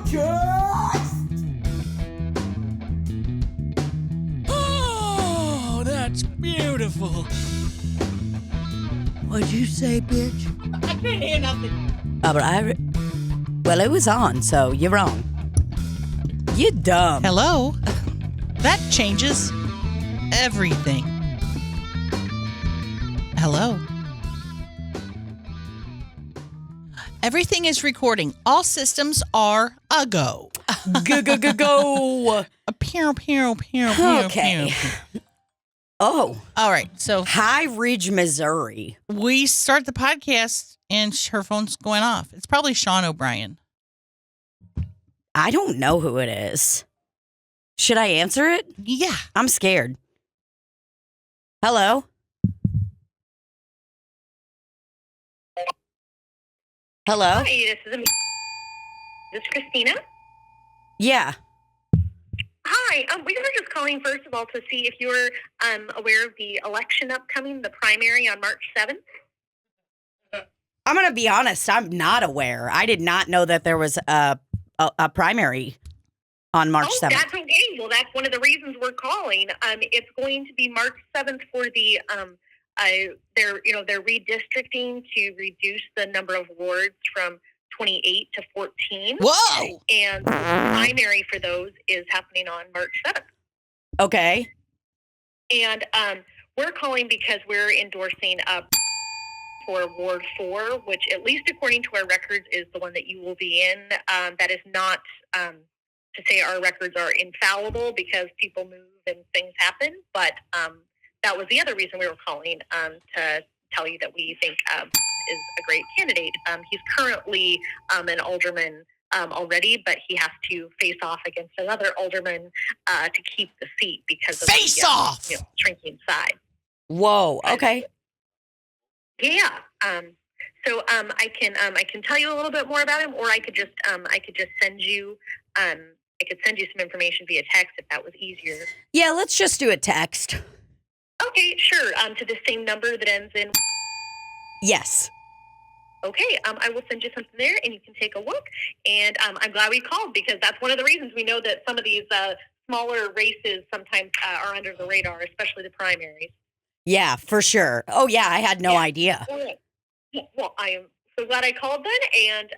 Podcast! Oh, that's beautiful. What'd you say, bitch? I can't hear nothing. Oh, but well, it was on, so you're wrong. You dumb. Hello? That changes everything. Hello? Everything is recording. All systems are a go. Go. Pew, pew, pew, Okay. pew. Oh, All right, so High Ridge, Missouri. we start the podcast and her phone's going off. It's probably Sean O'Brien. I don't know who it is. Should I answer it? Yeah. I'm scared. Hello? Hello? Hi, this is Christina. Yeah. Hi, we were just calling first of all to see if you were aware of the election upcoming, the primary on March 7th. I'm going to be honest. I'm not aware. I did not know that there was a primary on March 7th. That's okay. Well, that's one of the reasons we're calling. It's going to be March 7th for the they're redistricting to reduce the number of wards from 28 to 14. Whoa! And the primary for those is happening on March 7th. Okay. And we're calling because we're endorsing for Ward 4, which, at least according to our records, is the one that you will be in. That is not to say our records are infallible, because people move and things happen. But that was the other reason we were calling, to tell you that we think is a great candidate. He's currently an alderman already, but he has to face off against another alderman to keep the seat because of Face off! Shrinking side. Whoa. Okay. Yeah. So I can tell you a little bit more about him, or I could just send you some information via text if that was easier. Yeah, let's just do a text. Okay, sure. To the same number that ends in. Yes. Okay, I will send you something there, and you can take a look. And I'm glad we called, because that's one of the reasons we know that some of these smaller races sometimes are under the radar, especially the primaries. Yeah, for sure. Oh, yeah, I had no idea. Well, I am so glad I called then, and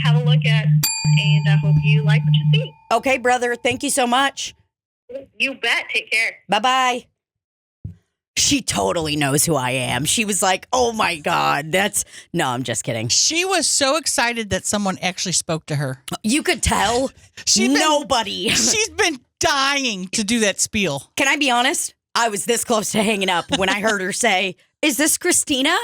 have a look at, and I hope you like what you see. Okay, brother. Thank you so much. You bet. Take care. Bye-bye. She totally knows who I am. She was like, oh, my God. No, I'm just kidding. She was so excited that someone actually spoke to her. You could tell. Nobody. She's been dying to do that spiel. Can I be honest? I was this close to hanging up when I heard her say, "Is this Christina?"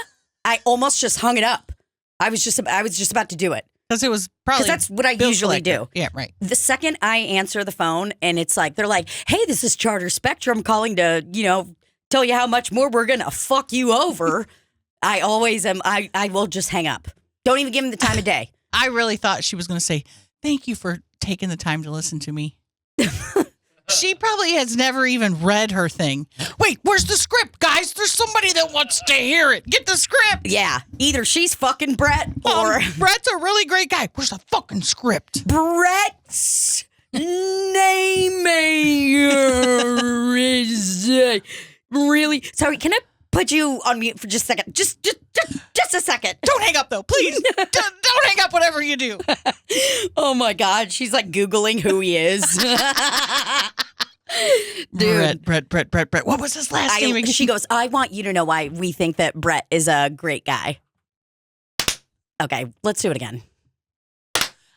I almost just hung it up. I was just about to do it. Because it was probably that's what I bill usually collector. do. Yeah, right. The second I answer the phone and it's like, they're like, "Hey, this is Charter Spectrum calling to, tell you how much more we're going to fuck you over." I always am. I will just hang up. Don't even give them the time of day. I really thought she was going to say, "Thank you for taking the time to listen to me." She probably has never even read her thing. Wait, where's the script, guys? There's somebody that wants to hear it. Get the script. Yeah. Either she's fucking Brett or... Brett's a really great guy. Where's the fucking script? Brett's name is really... Sorry, can I put you on mute for just a second? Just a second. Don't hang up, though, please. Don't hang up whatever you do. Oh, my God. She's like Googling who he is. Dude. Brett. What was his last name again? She goes, "I want you to know why we think that Brett is a great guy." Okay, let's do it again.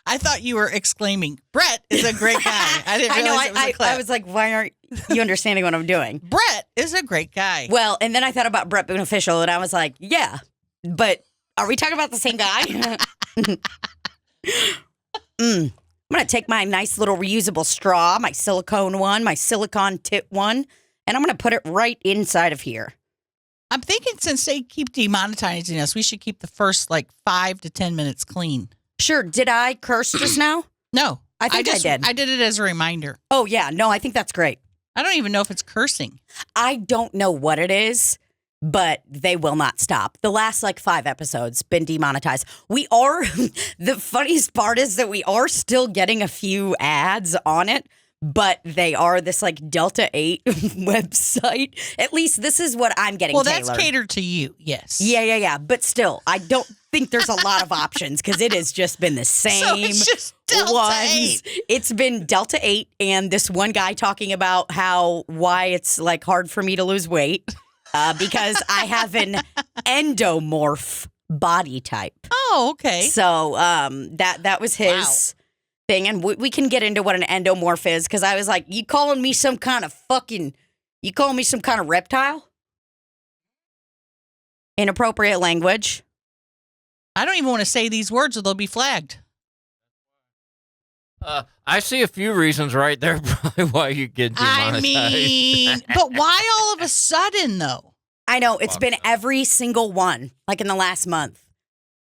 I thought you were exclaiming, "Brett is a great guy." I didn't realize it was a clip. I was like, why aren't you understanding what I'm doing? Brett is a great guy. Well, and then I thought about Brett Boone Official, and I was like, yeah, but are we talking about the same guy? I'm going to take my nice little reusable straw, my silicone one, my silicone tip one, and I'm going to put it right inside of here. I'm thinking since they keep demonetizing us, we should keep the first 5 to 10 minutes clean. Sure. Did I curse just now? No. I think I did. I did it as a reminder. Oh, yeah. No, I think that's great. I don't even know if it's cursing. I don't know what it is. but they will not stop. The last 5 episodes been demonetized. We are, the funniest part is that we are still getting a few ads on it, but they are this Delta 8 website. At least this is what I'm getting. Well, tailored. that's catered to you, yes. Yeah. But still, I don't think there's a lot of options because it has just been the same So it's just Delta ones. 8. It's been Delta 8 and this one guy talking about why it's hard for me to lose weight because I have an endomorph body type. Oh, okay. So that was his thing, and we can get into what an endomorph is because I was like, you calling me some kind of reptile? Inappropriate language. I don't even want to say these words or they'll be flagged. I see a few reasons right there probably why you get demonetized. I mean, but why all of a sudden, though? I know, it's been every single one, in the last month.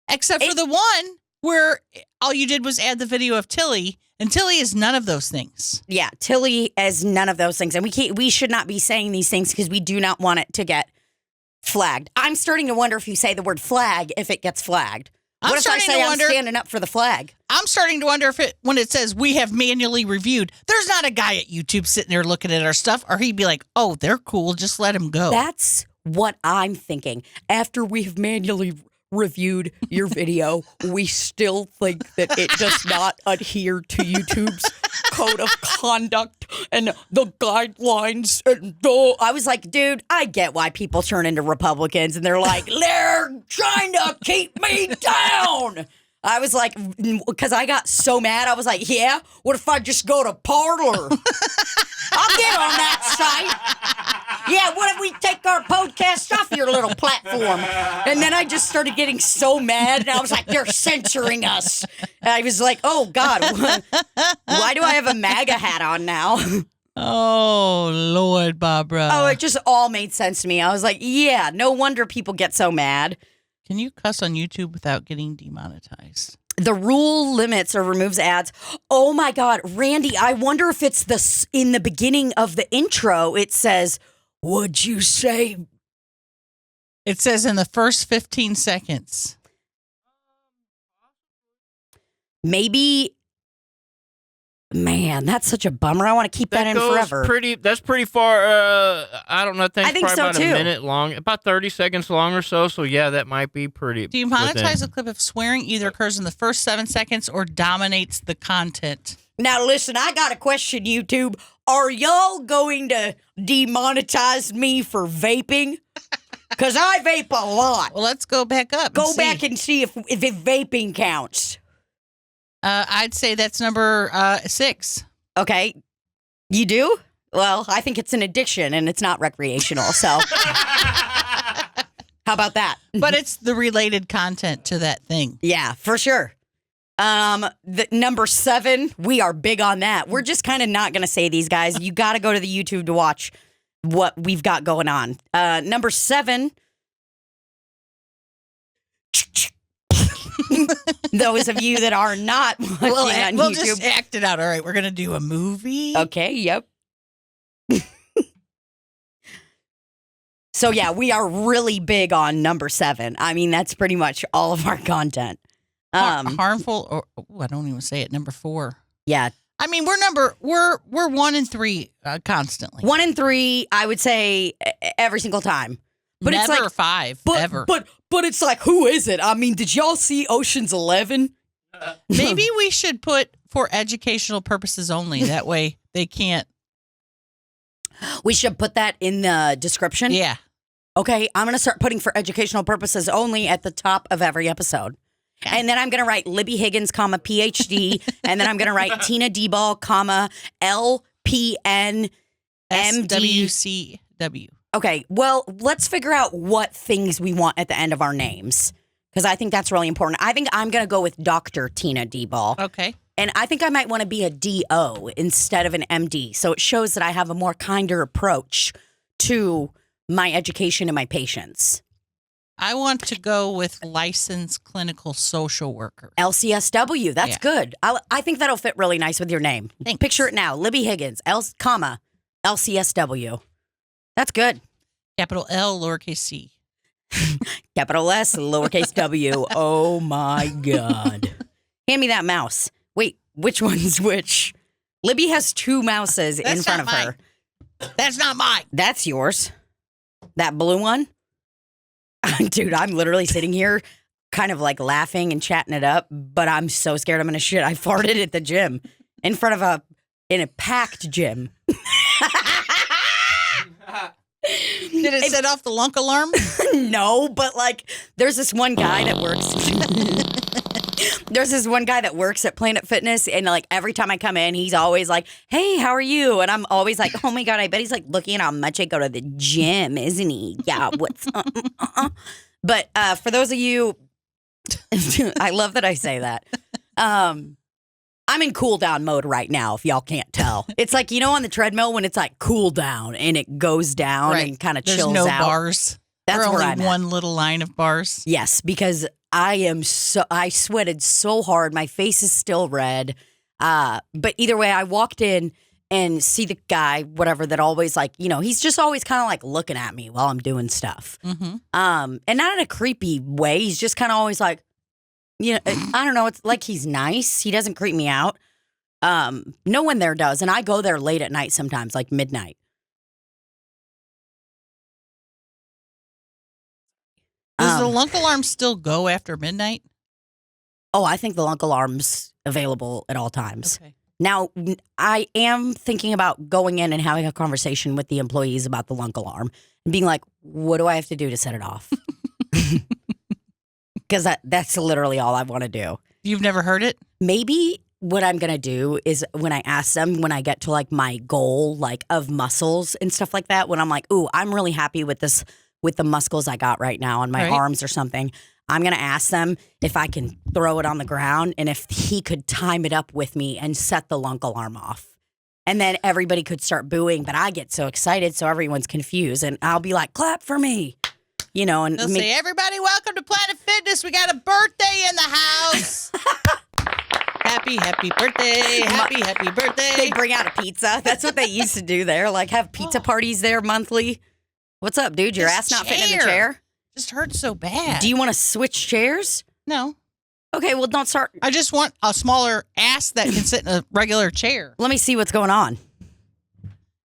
Except for the one where all you did was add the video of Tilly, and Tilly is none of those things. Yeah, Tilly is none of those things, and we should not be saying these things because we do not want it to get flagged. I'm starting to wonder if you say the word flag, if it gets flagged. What if I say I'm standing up for the flag? I'm starting to wonder if when it says we have manually reviewed, there's not a guy at YouTube sitting there looking at our stuff, or he'd be like, oh, they're cool, just let him go. That's what I'm thinking. After we have manually reviewed your video, we still think that it does not adhere to YouTube's code of conduct and the guidelines. And I was like, dude, I get why people turn into Republicans and they're like, they're trying to keep me down. I was like, because I got so mad. I was like, yeah, what if I just go to Parler? I'll get on that site. Yeah, what if we take our podcast off your little platform? And then I just started getting so mad, and I was like, they're censoring us. And I was like, oh, God, why do I have a MAGA hat on now? Oh, Lord, Barbara. Oh, it just all made sense to me. I was like, yeah, no wonder people get so mad. Can you cuss on YouTube without getting demonetized? The rule limits or removes ads. Oh, my God, Randy, I wonder if it's in the beginning of the intro, it says, would you say? It says in the first 15 seconds. Maybe. Man, that's such a bummer. I want to keep that in forever. That's pretty far. I don't know. I think so, probably about too. a minute long, about 30 seconds long or so. So yeah, that might be pretty. Do you monetize a clip if swearing either occurs in the first 7 seconds or dominates the content? Now, listen, I got a question, YouTube. Are y'all going to demonetize me for vaping? Because I vape a lot. Well, let's go back up. Go back and see if vaping counts. I'd say that's number 6. Okay. You do? Well, I think it's an addiction and it's not recreational. So how about that? But it's the related content to that thing. Yeah, for sure. The number 7, we are big on that. We're just kind of not going to say these guys. You got to go to the YouTube to watch what we've got going on. Number 7. Those of you that are not watching on we'll YouTube. just act it out. All right, we're going to do a movie. Okay, yep. So, yeah, we are really big on number 7. I mean, that's pretty much all of our content. Harmful, or I don't even say it, number 4. Yeah. I mean, we're 1 and 3 constantly. 1 and 3, I would say every single time. But Never it's like 5, ever. But it's like, who is it? I mean, did y'all see Ocean's 11? Maybe we should put for educational purposes only. That way they can't. We should put that in the description. Yeah. Okay, I'm going to start putting for educational purposes only at the top of every episode. And then I'm going to write Libbie Higgins, comma, PhD. And then I'm going to write Tina Dybal, comma, LPN, MD. SWCW. Okay, well, let's figure out what things we want at the end of our names. Because I think that's really important. I think I'm going to go with Dr. Tina Dybal. Okay. And I think I might want to be a DO instead of an MD. So it shows that I have a more kinder approach to my education and my patients. I want to go with licensed clinical social worker. LCSW, that's good. I think that'll fit really nice with your name. Thanks. Picture it now, Libbie Higgins, comma, LCSW. That's good. Capital L, lowercase c. Capital S, lowercase w. Oh my God. Hand me that mouse. Wait, which one's which? Libbie has 2 mouses in front of her. That's not mine. That's yours. That blue one? Dude, I'm literally sitting here kind of like laughing and chatting it up, but I'm so scared I'm going to shit. I farted at the gym in a packed gym. Did it set off the lunk alarm? No, but like there's this one guy that works. There's this one guy that works at Planet Fitness, and like every time I come in, he's always like, "Hey, how are you?" And I'm always like, "Oh my God, I bet he's like looking at how much I go to the gym, isn't he?" Yeah, what's But for those of you, I love that I say that. I'm in cool down mode right now, if y'all can't tell. It's like, you know, on the treadmill when it's like cool down and it goes down and kind of chills There's no out. bars. That's or where only I'm at. one little line of bars. Yes, because I sweated so hard. My face is still red. But either way, I walked in and see the guy, whatever, that always like, you know, he's just always kind of like looking at me while I'm doing stuff. Mm-hmm. And not in a creepy way. He's just kind of always like, you know, I don't know. It's like he's nice. He doesn't creep me out. No one there does. And I go there late at night sometimes, like midnight. Does the lunk alarm still go after midnight? Oh, I think the lunk alarm's available at all times. Okay. Now, I am thinking about going in and having a conversation with the employees about the lunk alarm and being like, what do I have to do to set it off? Because that's literally all I want to do. You've never heard it? Maybe what I'm going to do is when I ask them, when I get to like my goal, like of muscles and stuff like that, when I'm like, ooh, I'm really happy with this, with the muscles I got right now on my arms or something, I'm going to ask them if I can throw it on the ground and if he could time it up with me and set the lunk alarm off. And then everybody could start booing, but I get so excited, so everyone's confused. And I'll be like, clap for me. You know, and they'll say, everybody, welcome to Planet Fitness. We got a birthday in the house. Happy birthday. Happy birthday. They bring out a pizza. That's what they used to do there. Like have pizza parties there monthly. What's up, dude? Your ass not fitting in the chair? Just hurts so bad. Do you want to switch chairs? No. Okay, well, don't start. I just want a smaller ass that can sit in a regular chair. Let me see what's going on.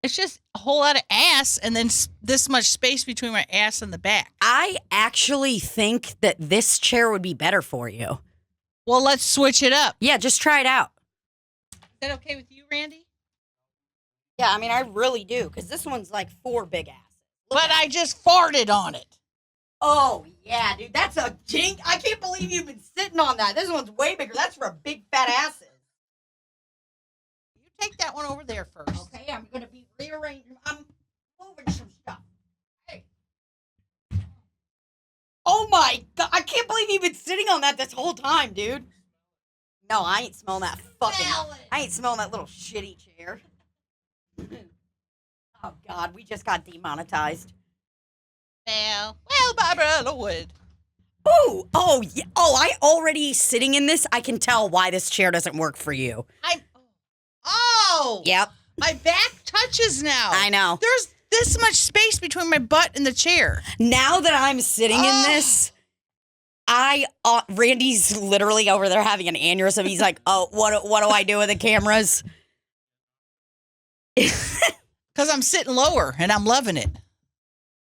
It's just a whole lot of ass and then this much space between my ass and the back. I actually think that this chair would be better for you. Well, let's switch it up. Yeah, just try it out. Is that okay with you, Randy? Yeah, I mean, I really do, because this one's like 4 big asses. But I just farted on it. Oh, yeah, dude. That's a jink. I can't believe you've been sitting on that. This one's way bigger. That's for big fat asses. You take that one over there first. Okay, I'm going to be rearranging. I'm moving some stuff. Hey. Oh, my God. I can't believe you've been sitting on that this whole time, dude. No, I ain't smelling that fucking... I ain't smelling that little shitty chair. Oh, God. We just got demonetized. Well, Barbara Lloyd. Oh, yeah. Oh, I already sitting in this. I can tell why this chair doesn't work for you. Yep. My back touches now. I know. There's this much space between my butt and the chair. Now that I'm sitting in this, Randy's literally over there having an aneurysm. He's like, oh, what do I do with the cameras? Because I'm sitting lower and I'm loving it.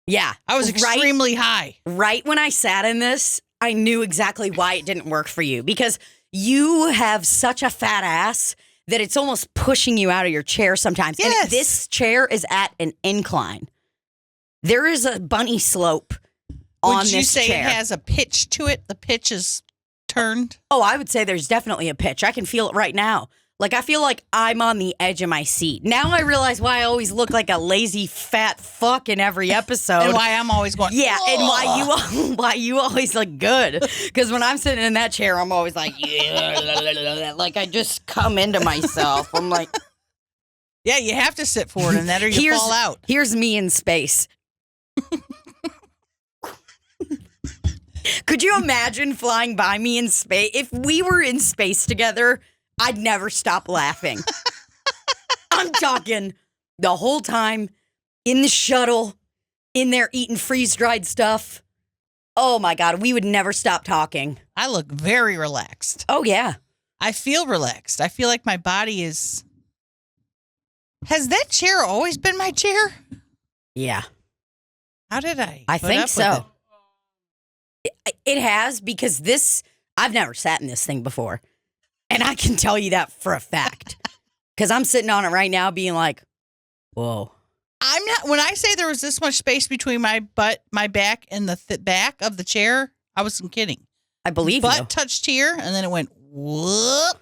Yeah. I was extremely high. Right when I sat in this, I knew exactly why it didn't work for you. Because you have such a fat ass that it's almost pushing you out of your chair sometimes. Yes. And this chair is at an incline. There is a bunny slope on this chair. Would you say it has a pitch to it? The pitch is turned? Oh, I would say there's definitely a pitch. I can feel it right now. Like, I feel like I'm on the edge of my seat. Now I realize why I always look like a lazy fat fuck in every episode. And why I'm always going, yeah, oh. and why you always look good. Because when I'm sitting in that chair, I'm always like, yeah, like I just come into myself. I'm like, yeah, you have to sit forward in that or you fall out. Here's me in space. Could you imagine flying by me in space? If we were in space together, I'd never stop laughing. I'm talking the whole time in the shuttle, in there eating freeze-dried stuff. Oh, my God. We would never stop talking. I look very relaxed. Oh, yeah. I feel relaxed. I feel like my body is... Has that chair always been my chair? Yeah. How did I? I put think up so. with It has, because this, I've never sat in this thing before. And I can tell you that for a fact. Because I'm sitting on it right now being like, whoa. I'm not. When I say there was this much space between my butt, my back, and the back of the chair, I wasn't kidding. I believe Butt you. touched here, and then it went whoop.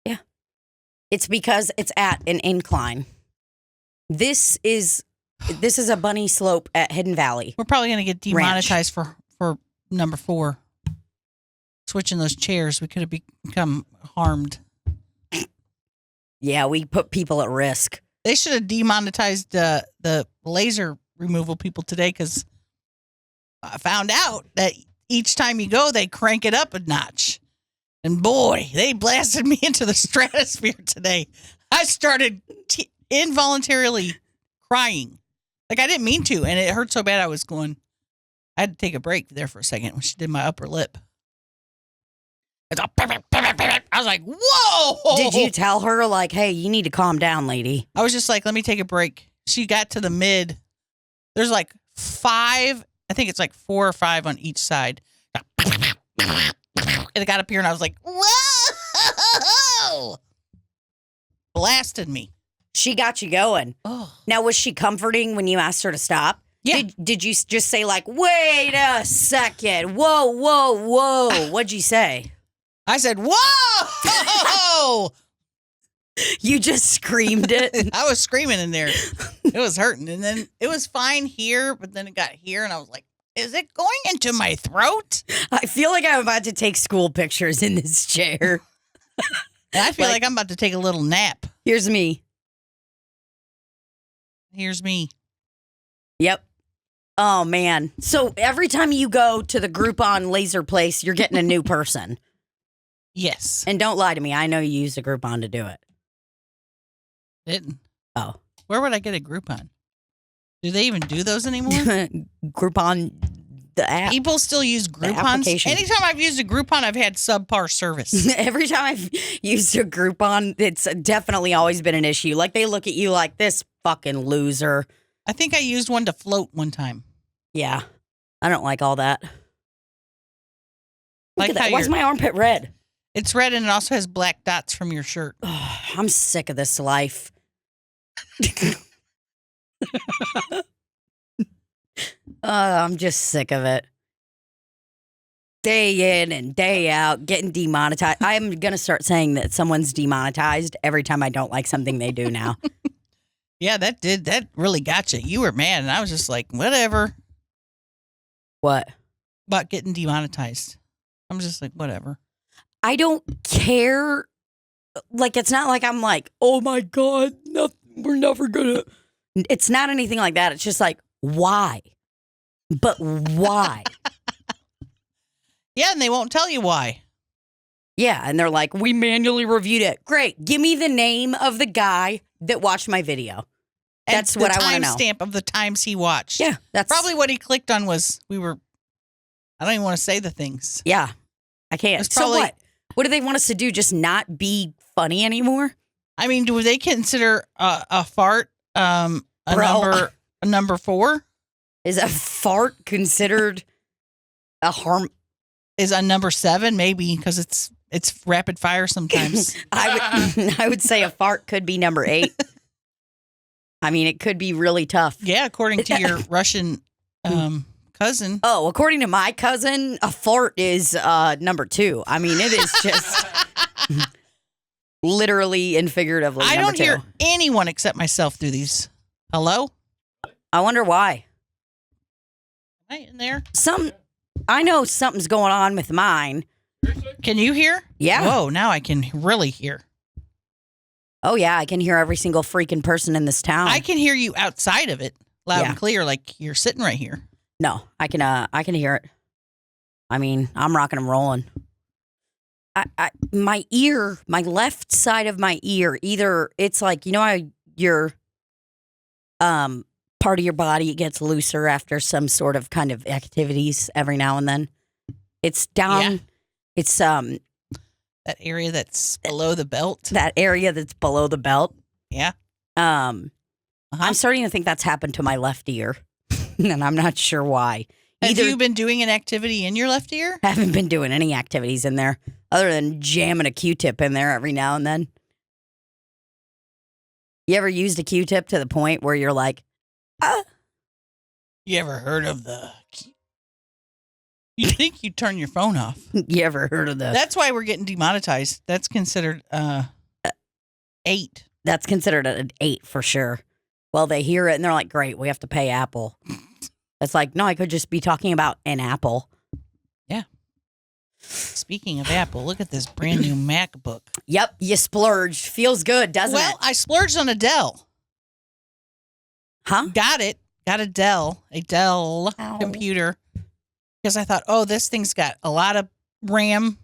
Yeah. It's because it's at an incline. This is a bunny slope at Hidden Valley. We're probably going to get demonetized for number 4. Switching those chairs, we could have become harmed. Yeah, we put people at risk. They should have demonetized the laser removal people today, because I found out that each time you go, they crank it up a notch. And boy, they blasted me into the stratosphere today. I started involuntarily crying. Like, I didn't mean to, and it hurt so bad I had to take a break there for a second when she did my upper lip. I was like, whoa! Did you tell her, like, hey, you need to calm down, lady? I was just like, let me take a break. She got to the mid. There's like 5, I think it's like 4 or 5 on each side. And it got up here and I was like, whoa! Blasted me. She got you going. Oh. Now, was she comforting when you asked her to stop? Yeah. Did you just say, like, wait a second? Whoa, whoa, whoa. What'd you say? I said, whoa! You just screamed it. I was screaming in there. It was hurting. And then it was fine here, but then it got here and I was like, is it going into my throat? I feel like I'm about to take school pictures in this chair. And I feel like I'm about to take a little nap. Here's me. Here's me. Yep. Oh, man. So every time you go to the Groupon laser place, you're getting a new person. Yes. And don't lie to me. I know you used a Groupon to do it. Didn't. Oh. Where would I get a Groupon? Do they even do those anymore? Groupon, the app. People still use Groupons. application. Anytime I've used a Groupon, I've had subpar service. Every time I've used a Groupon, it's definitely always been an issue. Like, they look at you like, this fucking loser. I think I used one to float one time. Yeah. I don't like all that. Look Like at that. how Why's my armpit red? It's red and it also has black dots from your shirt. Oh, I'm sick of this life. I'm just sick of it. Day in and day out, getting demonetized. I'm going to start saying that someone's demonetized every time I don't like something they do now. Yeah, that really got you. You were mad and I was just like, whatever. What? About getting demonetized. I'm just like, whatever. I don't care. Like, it's not like I'm like, oh my God, no, we're never going to. It's not anything like that. It's just like, why? But why? Yeah, and they won't tell you why. Yeah, and they're like, we manually reviewed it. Great. Give me the name of the guy that watched my video. That's what I want to know. Timestamp of the times he watched. Yeah, that's Probably what he clicked on was I don't even want to say the things. Yeah, I can't. It's So probably- what? What do they want us to do? Just not be funny anymore? I mean, do they consider a fart a Bro. number 4? Is a fart considered a harm? Is a number 7 maybe because it's rapid fire sometimes. I would say a fart could be number 8. I mean, it could be really tough. Yeah, according to your Russian cousin. Oh, according to my cousin, a fart is number 2. I mean, it is just literally and figuratively. I number don't 2. hear anyone except myself through these. Hello? I wonder why. Am I in there? I know something's going on with mine. Can you hear? Yeah. Whoa, now I can really hear. Oh yeah, I can hear every single freaking person in this town. I can hear you outside of it, loud Yeah. and clear, like you're sitting right here. No, I can hear it. I mean, I'm rocking and rolling. My ear, my left side of my ear, either it's like, you know how your part of your body gets looser after some sort of kind of activities every now and then. It's down. Yeah. It's That area that's below the belt. that area that's below the belt. Yeah. I'm starting to think that's happened to my left ear, and I'm not sure why. Have you been doing an activity in your left ear? I haven't been doing any activities in there other than jamming a Q-tip in there every now and then. You ever used a Q-tip to the point where you're like, You ever heard of the... You think you turn your phone off. you ever heard of the... That's why we're getting demonetized. That's considered 8. That's considered an 8 for sure. Well, they hear it and they're like, great, we have to pay Apple. It's like, no, I could just be talking about an Apple. Yeah. Speaking of Apple, look at this brand new MacBook. Yep, you splurged. Feels good, doesn't Well, it? I splurged on a Dell. Huh? Got it. Got a Dell Ow. computer. Because I thought, oh, this thing's got a lot of RAM,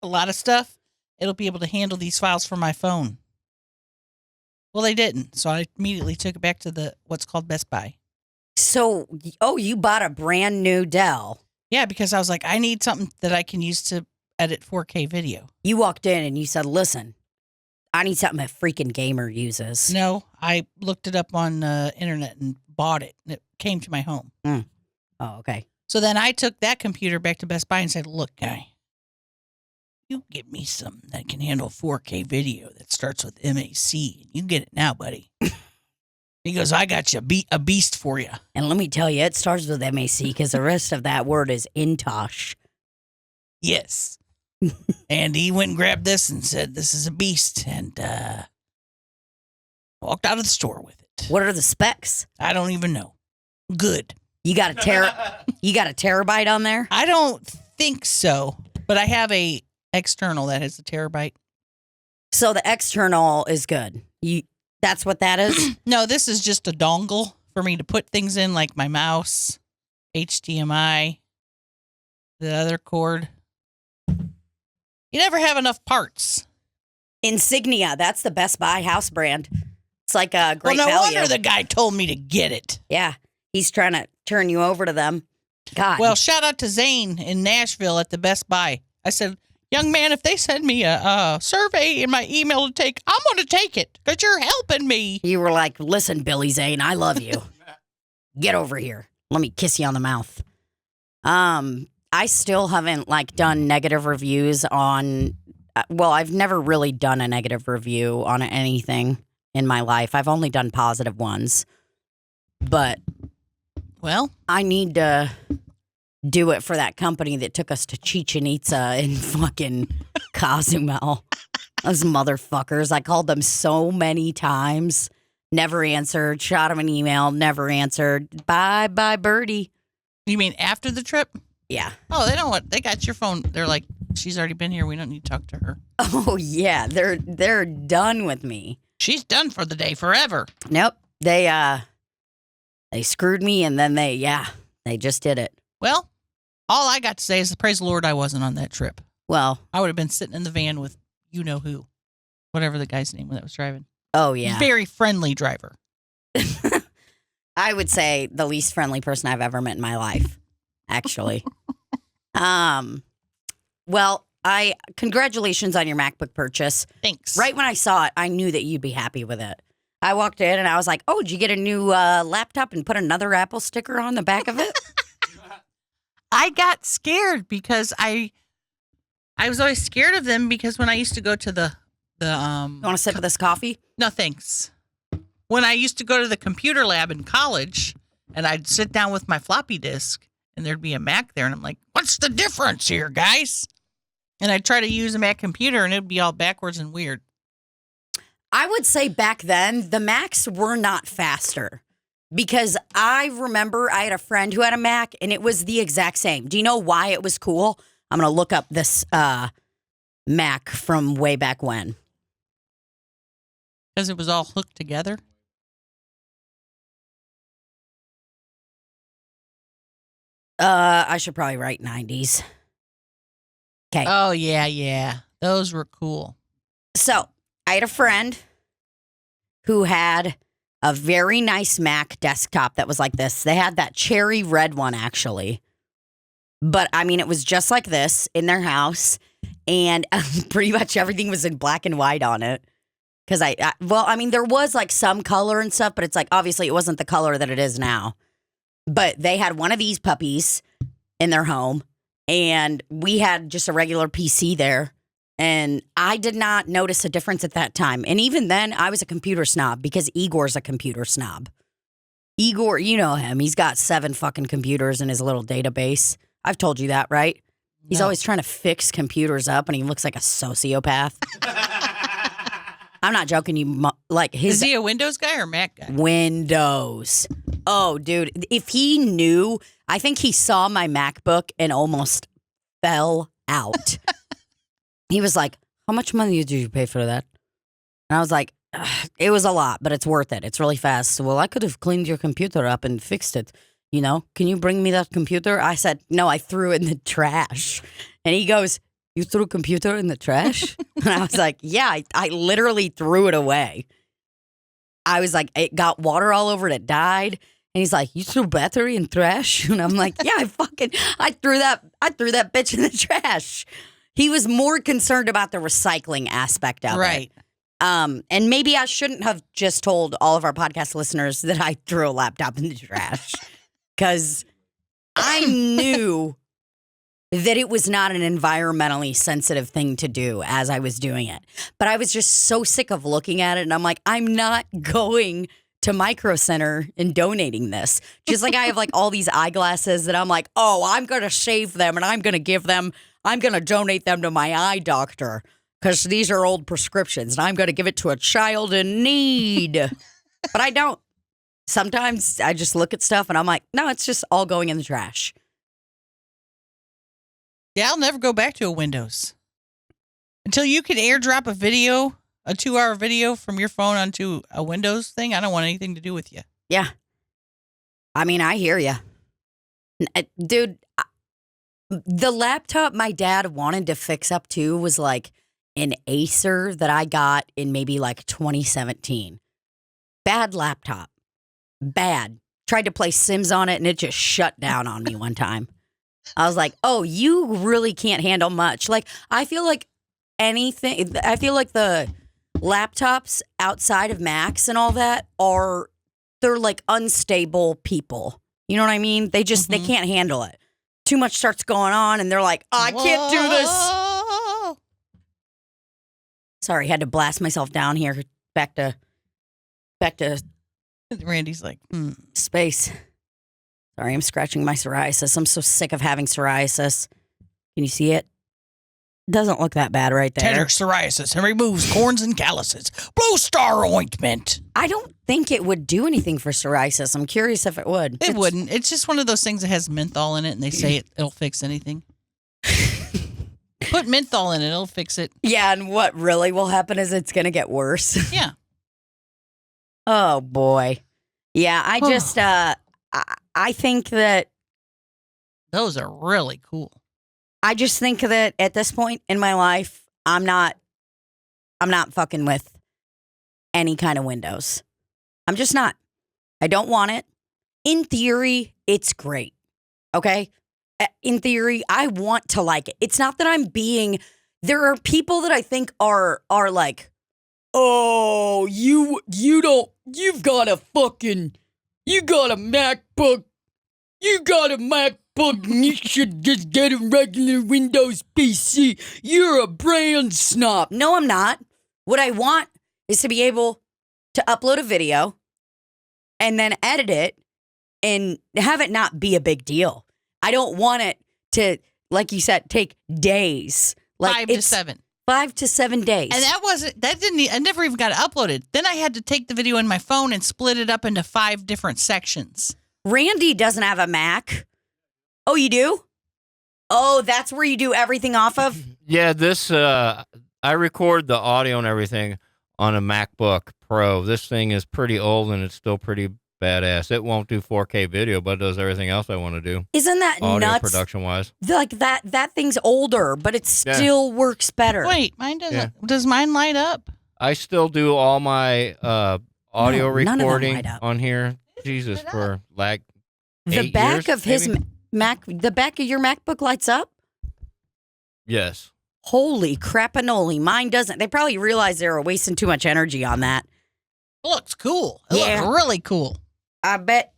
a lot of stuff. It'll be able to handle these files from my phone. Well, they didn't. So I immediately took it back to what's called Best Buy. So, you bought a brand new Dell. Yeah, because I was like, I need something that I can use to edit 4K video. You walked in and you said, listen, I need something a freaking gamer uses. No, I looked it up on the internet and bought it. And it came to my home. Oh, okay. So then I took that computer back to Best Buy and said, look, guy, you get me something that can handle 4K video that starts with MAC. You get it now, buddy. He goes, I got you a beast for you. And let me tell you, it starts with MAC because the rest of that word is Intosh. Yes. And he went and grabbed this and said, this is a beast. And walked out of the store with it. What are the specs? I don't even know. Good. You got a you got a terabyte on there? I don't think so, but I have a external that has a terabyte. So the external is good. That's what that is? No, this is just a dongle for me to put things in, like my mouse, HDMI, the other cord. You never have enough parts. Insignia, that's the Best Buy house brand. It's like a great well, no value. wonder the guy told me to get it. Yeah, he's trying to turn you over to them. God. Well, shout out to Zane in Nashville at the Best Buy. I said, young man, if they send me a survey in my email to take, I'm going to take it because you're helping me. You were like, listen, Billy Zane, I love you. Get over here. Let me kiss you on the mouth. I still haven't done negative reviews on, I've never really done a negative review on anything in my life. I've only done positive ones. But well, I need to do it for that company that took us to Chichen Itza in fucking Cozumel. Those motherfuckers. I called them so many times. Never answered. Shot them an email. Never answered. Bye, birdie. You mean after the trip? Yeah. Oh, they don't want. They got your phone. They're like, she's already been here. We don't need to talk to her. Oh yeah, they're done with me. She's done for the day forever. Nope. They screwed me, and then they just did it. Well, all I got to say is praise the Lord I wasn't on that trip. Well, I would have been sitting in the van with you know who, whatever the guy's name that was driving. oh yeah. Very friendly driver. I would say the least friendly person I've ever met in my life, actually. Well, congratulations on your MacBook purchase. Thanks. Right when I saw it, I knew that you'd be happy with it. I walked in and I was like, oh, did you get a new laptop and put another Apple sticker on the back of it? I got scared because I was always scared of them because when I used to go to the You want to sip of this coffee? no thanks. When I used to go to the computer lab in college and I'd sit down with my floppy disk and there'd be a Mac there and I'm like, what's the difference here, guys? And I'd try to use a Mac computer and it'd be all backwards and weird. I would say back then, the Macs were not faster because I remember I had a friend who had a Mac and it was the exact same. Do you know why it was cool? I'm going to look up this Mac from way back when. Because it was all hooked together. I should probably write 90s. Okay. Oh, yeah. Those were cool. So I had a friend who had a very nice Mac desktop that was like this. They had that cherry red one, actually. But, I mean, it was just like this in their house. And pretty much everything was in black and white on it. Because there was like some color and stuff, but it's like, obviously it wasn't the color that it is now. But they had one of these puppies in their home. And we had just a regular PC there. And I did not notice a difference at that time. And even then, I was a computer snob because Igor's a computer snob. Igor, you know him. He's got 7 fucking computers in his little database. I've told you that, right? He's always trying to fix computers up, and he looks like a sociopath. I'm not joking. Is he a Windows guy or Mac guy? Windows. Oh, dude. If he knew, I think he saw my MacBook and almost fell out. He was like, how much money did you pay for that? And I was like, it was a lot, but it's worth it. It's really fast. Well, I could have cleaned your computer up and fixed it. You know, can you bring me that computer? I said, no, I threw it in the trash. And he goes, you threw a computer in the trash? And I was like, yeah, I literally threw it away. I was like, it got water all over it. It died. And he's like, you threw battery in trash? And I'm like, yeah, I threw that bitch in the trash. He was more concerned about the recycling aspect of it. Right. And maybe I shouldn't have just told all of our podcast listeners that I threw a laptop in the trash. Because I knew that it was not an environmentally sensitive thing to do as I was doing it. But I was just so sick of looking at it. And I'm like, I'm not going to Micro Center and donating this. Just like I have like all these eyeglasses that I'm like, oh, I'm going to save them and I'm going to donate them to my eye doctor because these are old prescriptions and I'm going to give it to a child in need. But I don't. Sometimes I just look at stuff and I'm like, no, it's just all going in the trash. Yeah, I'll never go back to a Windows. Until you can airdrop a video, a 2-hour video from your phone onto a Windows thing, I don't want anything to do with you. Yeah. I mean, I hear you. Dude, the laptop my dad wanted to fix up too was like an Acer that I got in maybe like 2017. Bad laptop. Bad. Tried to play Sims on it and it just shut down on me one time. I was like, oh, you really can't handle much. Like, I feel like the laptops outside of Macs and all that they're like unstable people. You know what I mean? They just, they can't handle it. Too much starts going on and they're like, oh, I can't do this. Sorry, had to blast myself down here. Back to Randy's like, space. Sorry, I'm scratching my psoriasis. I'm so sick of having psoriasis. Can you see it? Doesn't look that bad right there. Tender psoriasis and removes corns and calluses. Blue Star ointment. I don't think it would do anything for psoriasis. I'm curious if it would. It wouldn't. It's just one of those things that has menthol in it, and they say it'll fix anything. Put menthol in it, it'll fix it. Yeah, and what really will happen is it's going to get worse. Yeah. Oh, boy. Yeah, I just, I think that... Those are really cool. I just think that at this point in my life, I'm not fucking with any kind of Windows. I'm just not. I don't want it. In theory, it's great. Okay? In theory, I want to like it. It's not that I'm being... There are people that I think are like, oh, you got a MacBook. You got a MacBook and you should just get a regular Windows PC. You're a brand snob. No, I'm not. What I want is to be able to upload a video and then edit it and have it not be a big deal. I don't want it to, like you said, take days. Like 5 to 7. 5 to 7 days. And I never even got it uploaded. Then I had to take the video in my phone and split it up into 5 different sections. Randy doesn't have a Mac. Oh, you do? Oh, that's where you do everything off of? Yeah, I record the audio and everything on a MacBook Pro. This thing is pretty old and it's still pretty badass. It won't do 4K video, but it does everything else I want to do. Isn't that audio nuts? Production-wise. Like that thing's older, but it still works better. Wait, mine doesn't. Yeah. Does mine light up? I still do all my audio No, none of them recording light up. on here. Jesus, for like The 8 back years, of his maybe? Mac, the back of your MacBook lights up? Yes. Holy crapinoli. Mine doesn't. They probably realize they were wasting too much energy on that. It looks cool. It Yeah. looks really cool. I bet.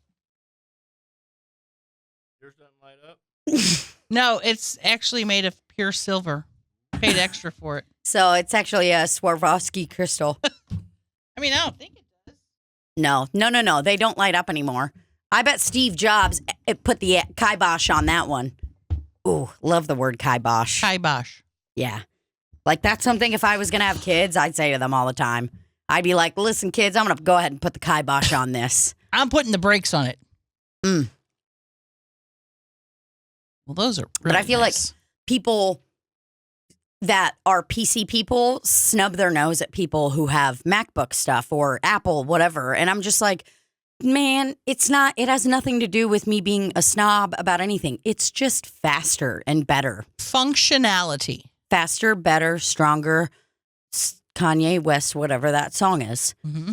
Yours doesn't light up? No, it's actually made of pure silver. Paid extra for it. So it's actually a Swarovski crystal. I mean, I don't think it does. No. They don't light up anymore. I bet Steve Jobs put the kibosh on that one. Ooh, love the word kibosh. Kibosh. Yeah. Like that's something if I was going to have kids, I'd say to them all the time. I'd be like, listen, kids, I'm going to go ahead and put the kibosh on this. I'm putting the brakes on it. Mm. Well, those are But I feel like people that are PC people snub their nose at people who have MacBook stuff or Apple, whatever. And I'm just like, man, it has nothing to do with me being a snob about anything. It's just faster and better. functionality. Faster, better, stronger. Kanye West, whatever that song is. Mm-hmm.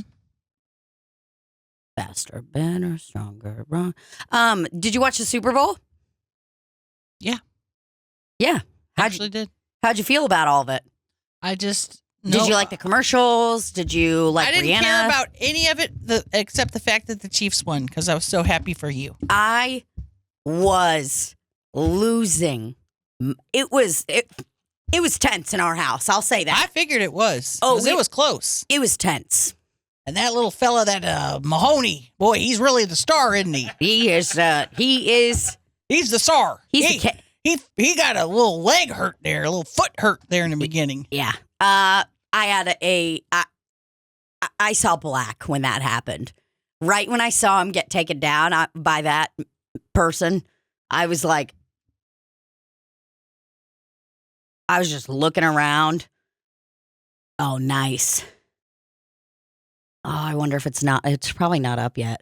Faster, better, stronger, wrong. Did you watch the Super Bowl? Yeah. Yeah. How'd you feel about all of it? I just Did you like the commercials? Did you like I didn't Rihanna? care about any of it except the fact that the Chiefs won because I was so happy for you. I was losing. It was tense in our house. I'll say I that. figured it was. Oh, 'Cause it was close. It was tense. And that little fella, that Mahoney, boy, he's really the star, isn't he? He is. He's the star. He's the he got a little leg hurt there, a little foot hurt there in the beginning. Yeah. I saw black when that happened. Right when I saw him get taken down by that person, I was like, I was just looking around. Oh, nice. Oh, I wonder if it's probably not up yet.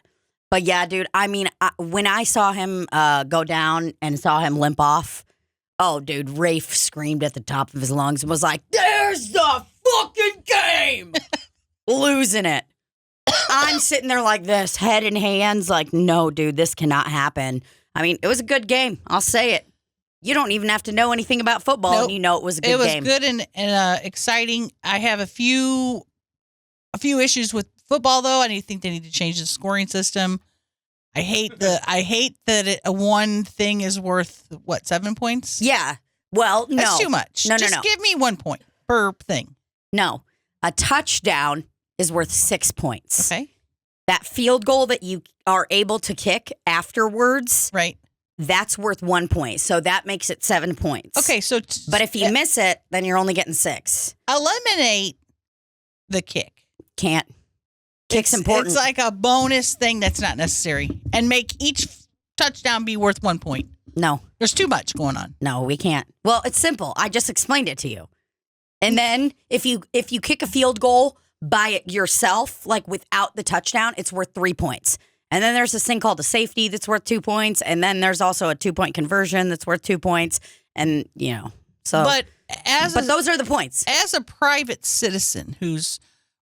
But yeah, dude, I mean, when I saw him go down and saw him limp off, oh, dude, Rafe screamed at the top of his lungs and was like, there's the fucking game! Losing it. I'm sitting there like this, head in hands, like, no, dude, this cannot happen. I mean, it was a good game. I'll say it. You don't even have to know anything about football, Nope. and you know it was a good game. It was good and exciting. I have a few issues with football, though. I think they need to change the scoring system. I hate that one thing is worth, 7 points? Yeah. Well, no. That's too much. No. Just give me 1 point per thing. No. A touchdown is worth 6 points. Okay. That field goal that you are able to kick afterwards, Right. that's worth 1 point. So that makes it 7 points. Okay. So, But if you miss it, then you're only getting 6. eliminate the kick. Can't. Kick's important. It's like a bonus thing that's not necessary, and make each touchdown be worth 1 point. No, There's too much going on. no, we can't. Well, it's simple. I just explained it to you. And then if you kick a field goal by it yourself, like without the touchdown, it's worth 3 points. And then there's this thing called a safety that's worth 2 points. And then there's also a 2-point conversion that's worth 2 points. And, so. But those are the points. as a private citizen who's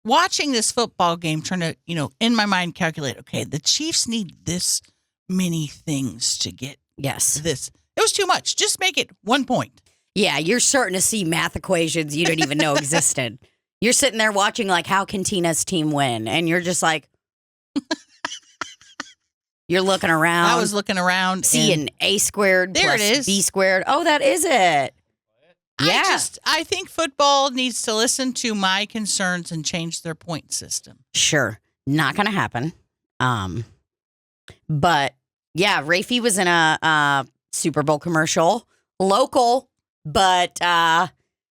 watching this football game, trying to, in my mind calculate, okay, the Chiefs need this many things to get Yes. this. It was too much. Just make it 1 point. Yeah, you're starting to see math equations you didn't even know existed. You're sitting there watching, like, how can Tina's team win? And you're just like, you're looking around. I was looking around. Seeing A squared There plus it is. B squared. Oh, that is it. Yeah. I think football needs to listen to my concerns and change their point system. Sure. Not going to happen. But, yeah, Rafie was in a Super Bowl commercial. Local, but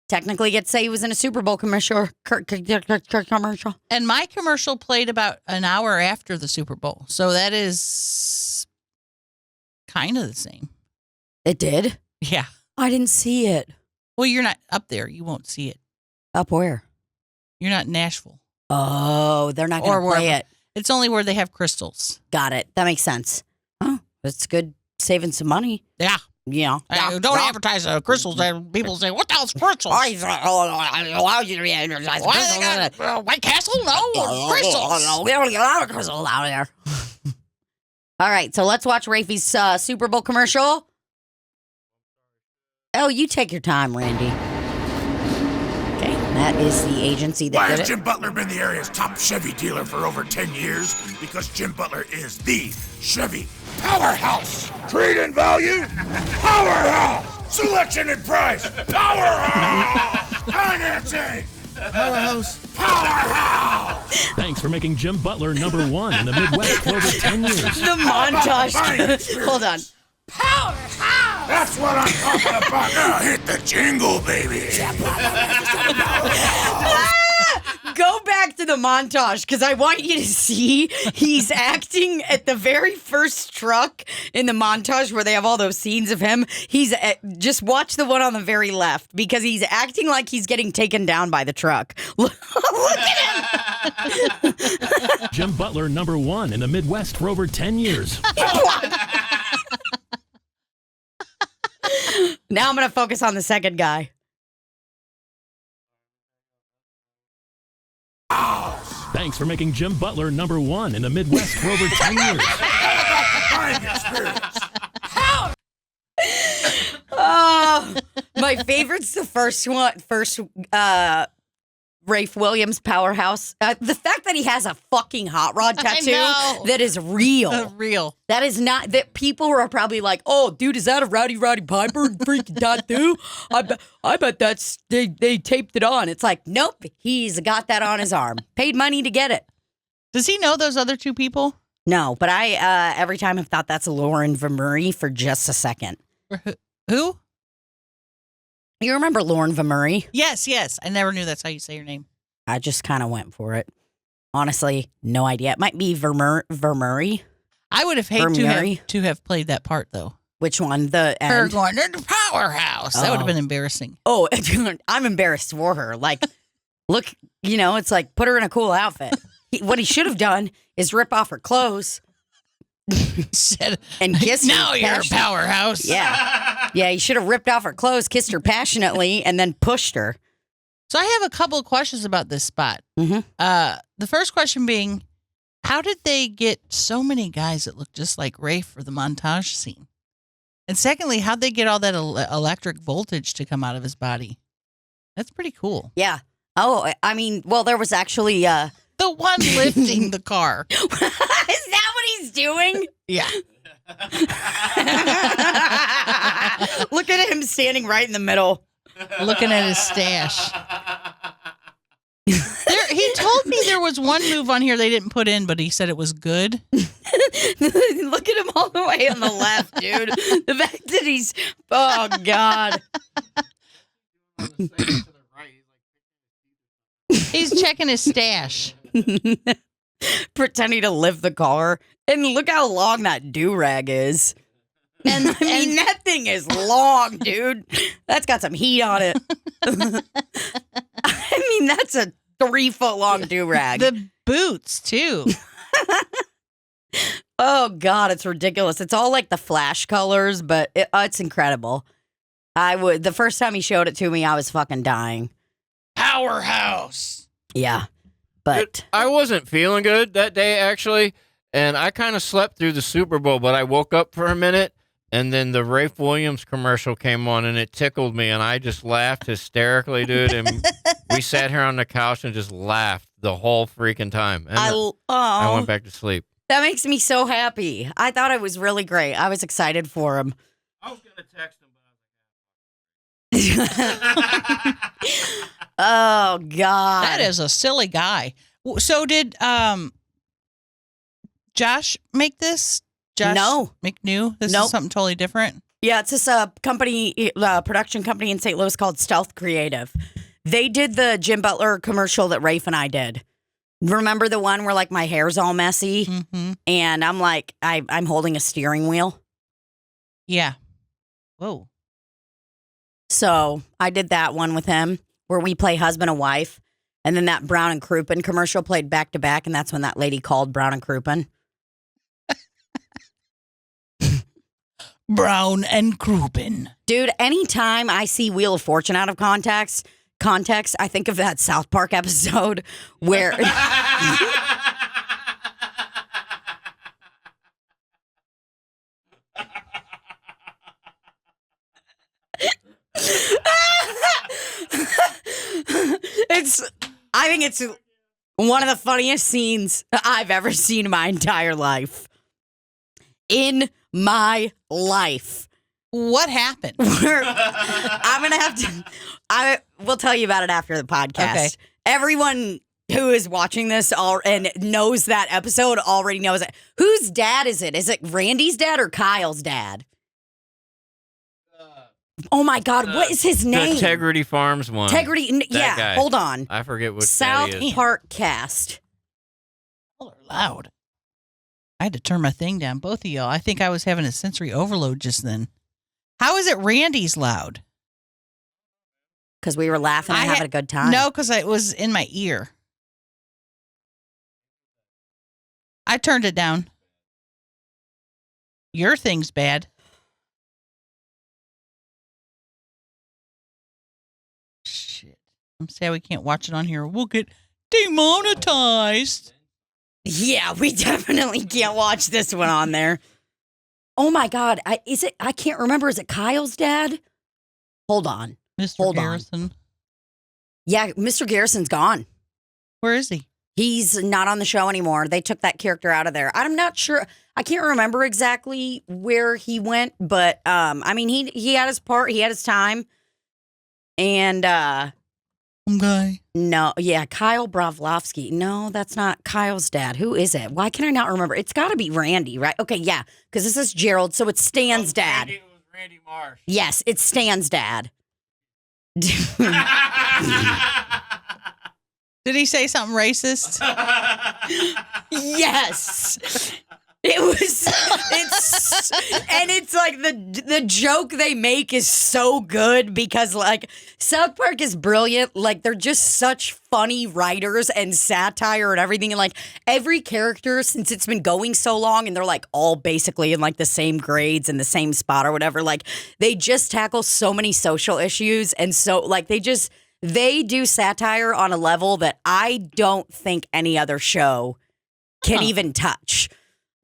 technically get to say he was in a Super Bowl commercial. And my commercial played about an hour after the Super Bowl. So that is kind of the same. It did? Yeah. I didn't see it. Well, you're not up there. You won't see it. Up where? You're not in Nashville. Oh, they're not going Or to play wherever. it. It's only where they have crystals. Got it. That makes sense. Oh, it's good saving some money. Yeah. Yeah. Don't advertise crystals. People say, what the hell's crystals? Why they got White Castle? No, crystals. We don't get a lot of crystals out there. All right, so let's watch Rafie's Super Bowl commercial. Oh, you take your time, Randy. Okay, that is the agency that Why did has it. Jim Butler been the area's top Chevy dealer for over 10 years? Because Jim Butler is the Chevy powerhouse. Trade and value, powerhouse. Selection and price, powerhouse. Financing, powerhouse. Thanks for making Jim Butler number one in the Midwest for over 10 years. The montage. Hold on. Powerhouse. That's what I'm talking about. Now hit the jingle, baby. Go back to the montage because I want you to see he's acting at the very first truck in the montage where they have all those scenes of him. He's just watch the one on the very left because he's acting like he's getting taken down by the truck. Look at him. Jim Butler number one in the Midwest for over 10 years. Now I'm going to focus on the second guy. Thanks for making Jim Butler number one in the Midwest for over 10 years. Oh, my favorite's the first Rafe Williams powerhouse. The fact that he has a fucking hot rod tattoo that is real. Real. That is not, that people are probably like, oh, dude, is that a Rowdy Piper freaking tattoo? I bet that's, they taped it on. It's like, nope, he's got that on his arm. Paid money to get it. Does he know those other two people? No, but I every time have thought that's Lauren Vermurray for just a second. Who? You remember Lauren Vermurray? Yes. I never knew that's how you say your name. I just kind of went for it. Honestly, no idea. It might be Vermurray. I would have hated to have played that part, though. Which one? The end? Her going, they're the powerhouse. That would have been embarrassing. Oh, I'm embarrassed for her. Like, look, it's like, put her in a cool outfit. What he should have done is rip off her clothes and kiss her. Now you're a powerhouse. Yeah. Yeah, he should have ripped off her clothes, kissed her passionately, and then pushed her. So I have a couple of questions about this spot. Mm-hmm. The first question being, how did they get so many guys that look just like Rafe for the montage scene? And secondly, how'd they get all that electric voltage to come out of his body? That's pretty cool. Yeah. Oh, I mean, well, there was actually... the one lifting the car. Is that what he's doing? Yeah. Look at him standing right in the middle. Looking at his stash. He told me there was one move on here they didn't put in, but he said it was good. Look at him all the way on the left, dude. The fact that he's... Oh, God. He's checking his stash. Pretending to lift the car. And look how long that do-rag is. And I mean, that thing is long, dude. That's got some heat on it. I mean, that's a 3-foot-long do-rag. The boots, too. Oh, God, it's ridiculous. It's all like the flash colors, but it's incredible. The first time he showed it to me, I was fucking dying. Powerhouse. Yeah, but... I wasn't feeling good that day, actually, and I kind of slept through the Super Bowl, but I woke up for a minute, and then the Rafe Williams commercial came on, and it tickled me, and I just laughed hysterically, dude, and we sat here on the couch and just laughed the whole freaking time. And I went back to sleep. That makes me so happy. I thought it was really great. I was excited for him. I was going to text him, Oh, God. That is a silly guy. So did Josh make this? Josh No. McNew? This Nope. is something totally different? Yeah, it's this production company in St. Louis called Stealth Creative. They did the Jim Butler commercial that Rafe and I did. Remember the one where, like, my hair's all messy? Mm-hmm. And I'm like, I'm holding a steering wheel. Yeah. Whoa. So I did that one with him where we play husband and wife. And then that Brown and Crouppen commercial played back to back. And that's when that lady called Brown and Crouppen. Brown and Crouppen. Dude, anytime I see Wheel of Fortune out of context, I think of that South Park episode where I think it's one of the funniest scenes I've ever seen in my entire life. In my life. What happened? I'm going to have to, we'll tell you about it after the podcast. Okay. Everyone who is watching this and knows that episode already knows it. Whose dad is it? Is it Randy's dad or Kyle's dad? Oh my God, what is his name? The Integrity Farms one. Yeah, guy. hold on. I forget what South that is. Park cast. Y'all are loud. I had to turn my thing down. Both of y'all. I think I was having a sensory overload just then. How is it Randy's loud? Because we were laughing and having a good time. No, because it was in my ear. I turned it down. Your thing's bad. Shit. I'm sad we can't watch it on here. We'll get demonetized. Yeah, we definitely can't watch this one on there. Oh my God. I can't remember. Is it Kyle's dad? Hold on. Mr. Hold on. Garrison. Yeah, Mr. Garrison's gone. Where is he? He's not on the show anymore. They took that character out of there. I'm not sure. I can't remember exactly where he went, but I mean, he had his part. He had his time. And Okay. no, yeah, Kyle Bravlovsky. No, that's not Kyle's dad. Who is it? Why can I not remember? It's got to be Randy, right? Okay, yeah, because this is Gerald, so it's Stan's dad. It was Randy Marsh. Yes, it's Stan's dad. Did he say something racist? Yes. It's like the joke they make is so good because like South Park is brilliant. Like they're just such funny writers and satire and everything. And like every character, since it's been going so long and they're like all basically in like the same grades and the same spot or whatever, like they just tackle so many social issues. And so like they do satire on a level that I don't think any other show can even touch.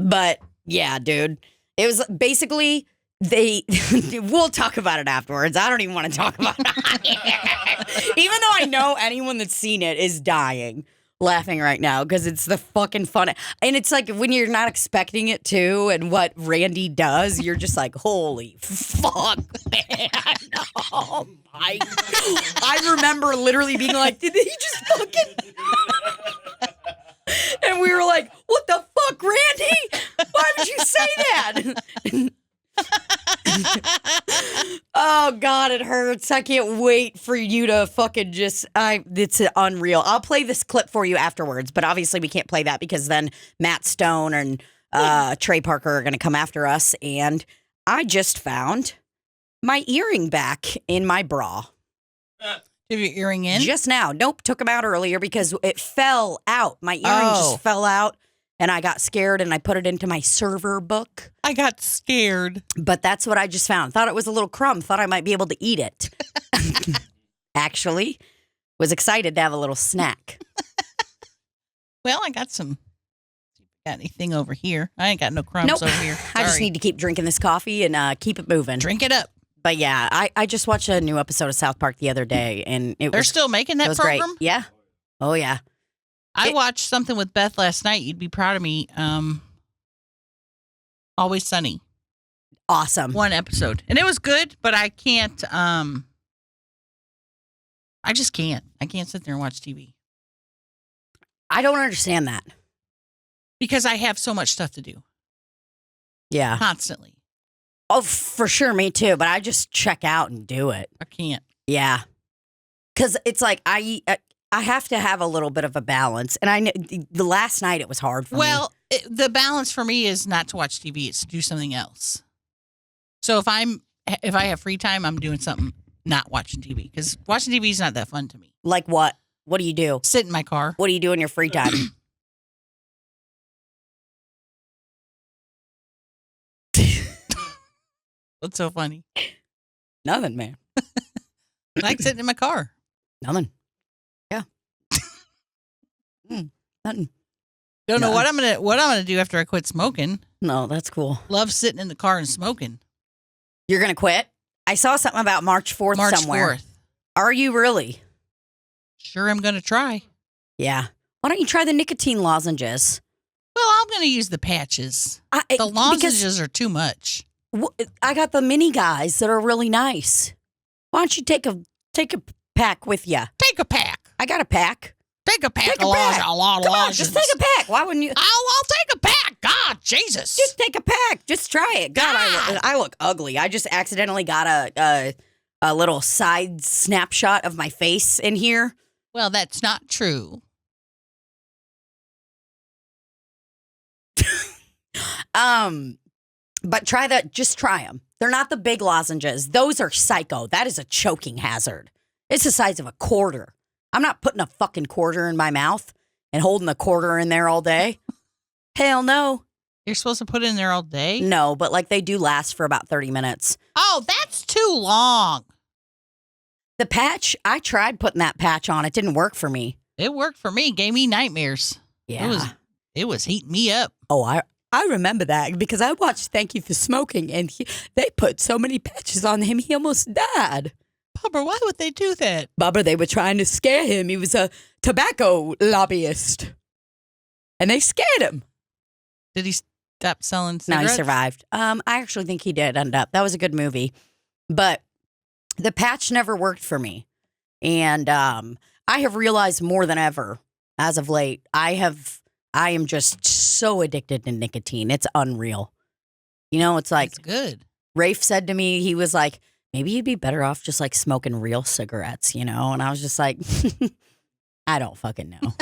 But yeah, dude, it was basically we'll talk about it afterwards. I don't even want to talk about it. Even though I know anyone that's seen it is dying laughing right now because it's the fucking fun. And it's like when you're not expecting it to and what Randy does, you're just like, holy fuck, man. Oh my. I remember literally being like, did he just fucking... And we were like, what the fuck, Randy? Why would you say that? Oh, God, it hurts. I can't wait for you to fucking it's unreal. I'll play this clip for you afterwards, but obviously we can't play that because then Matt Stone and Trey Parker are going to come after us. And I just found my earring back in my bra. Have your earring in? Just now. Nope, took them out earlier because it fell out. My earring just fell out, and I got scared, and I put it into my server book. I got scared. But that's what I just found. Thought it was a little crumb. Thought I might be able to eat it. Actually, was excited to have a little snack. Well, I got some. Got anything over here? I ain't got no crumbs over here. I just need to keep drinking this coffee and keep it moving. Drink it up. But yeah, I just watched a new episode of South Park the other day, and they're still making that program? Great. Yeah. Oh, yeah. I watched something with Beth last night. You'd be proud of me. Always Sunny. Awesome. One episode. And it was good, but I can't, I just can't. I can't sit there and watch TV. I don't understand that. Because I have so much stuff to do. Yeah. Constantly. Oh, for sure. Me too. But I just check out and do it. I can't. Yeah. Because it's like I have to have a little bit of a balance. And I know the last night it was hard for me. Well, the balance for me is not to watch TV. It's to do something else. So if I have free time, I'm doing something, not watching TV. Because watching TV is not that fun to me. Like what? What do you do? Sit in my car. What do you do in your free time? What's so funny? Nothing, man. I like sitting in my car. Nothing. Yeah. Nothing. Don't know what I'm gonna do after I quit smoking. No, that's cool. Love sitting in the car and smoking. You're gonna quit? I saw something about March 4th somewhere. 4th. Are you really? Sure, I'm gonna try. Yeah. Why don't you try the nicotine lozenges? Well, I'm gonna use the patches. The lozenges are too much. I got the mini guys that are really nice. Why don't you take a pack with you? Take a pack. I got a pack. Take a pack. Take a pack. A lot of Come on, lozenges. just take a pack. Why wouldn't you? I'll take a pack. God, Jesus. Just take a pack. Just try it. God, I look ugly. I just accidentally got a little side snapshot of my face in here. Well, that's not true. But just try them. They're not the big lozenges. Those are psycho. That is a choking hazard. It's the size of a quarter. I'm not putting a fucking quarter in my mouth and holding a quarter in there all day. Hell no. You're supposed to put it in there all day? No, but like they do last for about 30 minutes. Oh, that's too long. The patch, I tried putting that patch on. It didn't work for me. It worked for me. Gave me nightmares. Yeah. It was heating me up. Oh, I remember that because I watched Thank You for Smoking and they put so many patches on him, he almost died. Barbara, why would they do that? Barbara, they were trying to scare him. He was a tobacco lobbyist. And they scared him. Did he stop selling No, cigarettes? he survived. I actually think he did end up. That was a good movie. But the patch never worked for me. And I have realized more than ever as of late, I am just so addicted to nicotine. It's unreal. You know, it's like That's good. Rafe said to me, he was like, maybe you'd be better off just like smoking real cigarettes, you know? And I was just like, I don't fucking know.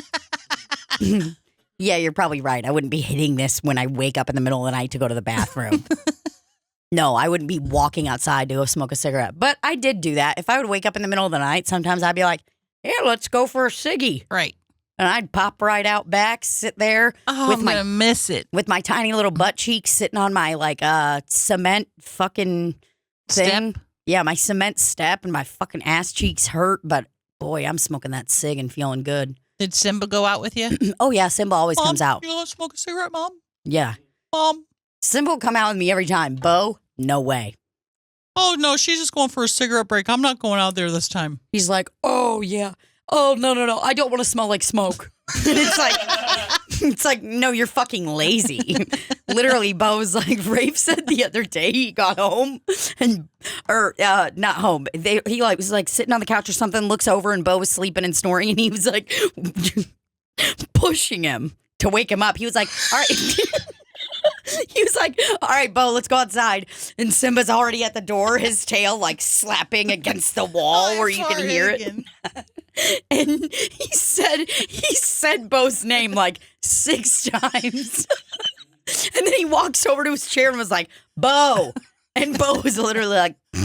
Yeah, you're probably right. I wouldn't be hitting this when I wake up in the middle of the night to go to the bathroom. No, I wouldn't be walking outside to go smoke a cigarette. But I did do that. If I would wake up in the middle of the night, sometimes I'd be like, yeah, let's go for a ciggy. Right. And I'd pop right out back, sit there Oh, I'm going to miss it. with my tiny little butt cheeks sitting on my like cement fucking thing. Step? Yeah, my cement step and my fucking ass cheeks hurt. But boy, I'm smoking that cig and feeling good. Did Simba go out with you? Oh, yeah, Simba always Mom, comes out. You want to smoke a cigarette, Mom? Yeah. Mom? Simba will come out with me every time. Bo, no way. Oh, no, she's just going for a cigarette break. I'm not going out there this time. He's like, oh, yeah. Oh, no. I don't want to smell like smoke. And it's like, no, you're fucking lazy. Literally, Bo's like, Rafe said the other day he got home not home. He was like sitting on the couch or something, looks over and Bo was sleeping and snoring and he was like pushing him to wake him up. He was like, all right. He was like, all right, Bo, let's go outside. And Simba's already at the door, his tail like slapping against the wall where you can hear it. And he said Bo's name like 6 times. And then he walks over to his chair and was like, Bo. And Bo was literally like, he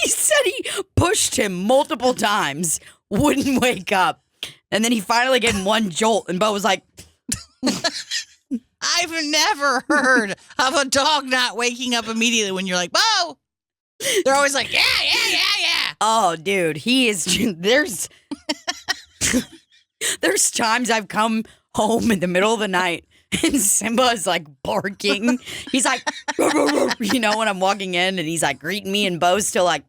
said he pushed him multiple times, wouldn't wake up. And then he finally gave him one jolt and Bo was like, I've never heard of a dog not waking up immediately when you're like, Bo. They're always like, yeah. oh, dude, he is, there's times I've come home in the middle of the night and Simba is like barking. He's like, you know, when I'm walking in and he's like greeting me and Bo's still like,